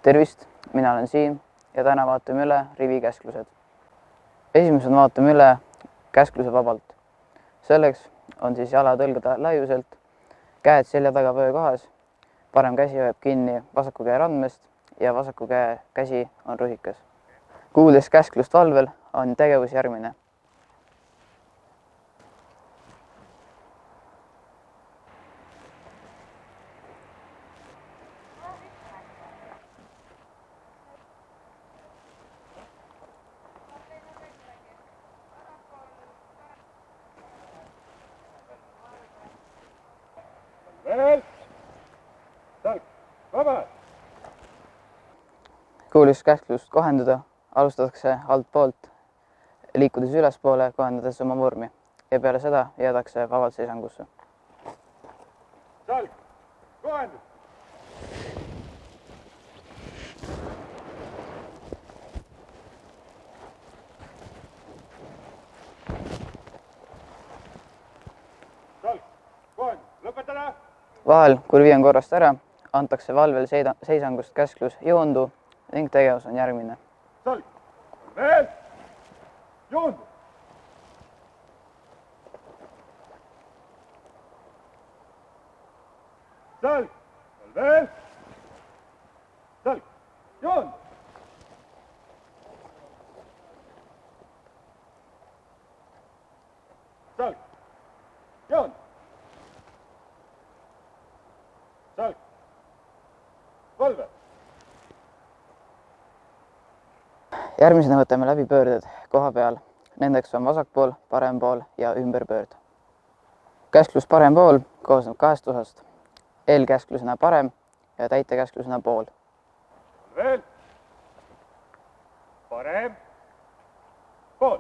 Tervist, mina olen Siim ja täna vaatame üle rivikäsklused. Esimesena vaatame üle käskluse vabalt. Selleks on siis jalad õlgade laiuselt, käed selja taga vöökohas, parem käsi hoiab kinni vasaku käe randmest ja vasaku käe käsi on rühikas. Kuuldes käsklust valvel on tegevus järgmine. Veel, salk, vabad. Kuuldes käsklust kohendada, alustatakse altpoolt, liikudes ülespoole, kohendades oma vormi ja peale seda jäädakse vabalt seisangusse. Salk, kohendus. Salk, kohendus, lõpetada. Vahel, kui rivi on korrast ära, antakse valvel seisangust käsklus joondu ning tegevus on järgmine. Salk, veel, joondu. Salk, veel, salk, joondu. Salk, joondu. Salk, valve. Järgmisena võtame läbi pöörded koha peal. Nendeks on vasakpool, parempool ja ümberpöörd. Käsklus parempool koosneb kahest osast. Eelkäsklusena parem ja täitekäsklusena pool. Veel, parem, pool,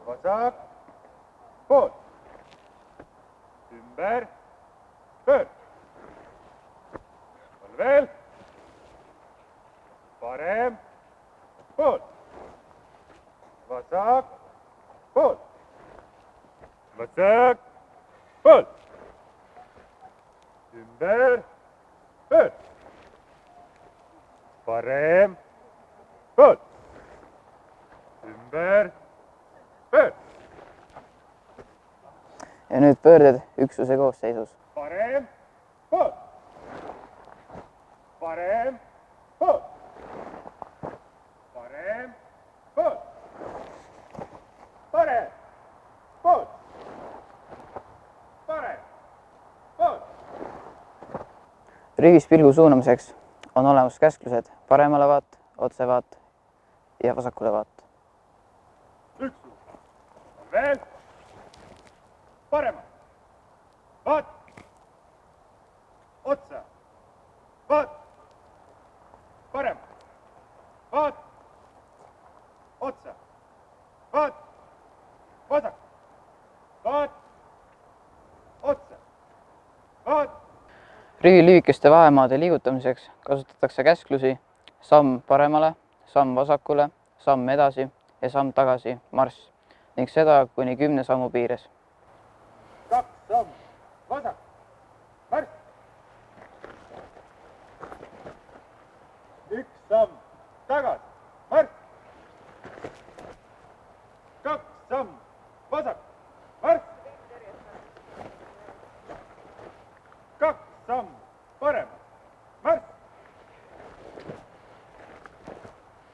vasak, pool, ümber, pöörd. Veel, parem, pool, vasak, pool, vasak, pool, ümber, pöörd. Parem, pool, ümber, pöörd. Ja nüüd pöörded üksuse koosseisus. Parem, pool, parem, pool, parem, pool, parem, pool, parem, pool. Rivis pilgu suunamiseks on olemas käsklused paremale vaat, otse vaat ja vasakule vaat. Üks suur. Veel. Parema. Vaat. Otsa. Vaat. Parema. Vaat. Otsa. Vaat. Vasak. Vaat. Otsa. Vaat. Rivi lühikeste vahemaade liigutamiseks kasutatakse käsklusi samm paremale, samm vasakule, samm edasi ja samm tagasi marss ning seda kuni 10 sammu piires. 2 samm vasak, marss. 1 samm tagasi, marss. 2 samm vasak, marss. 2 samm parema,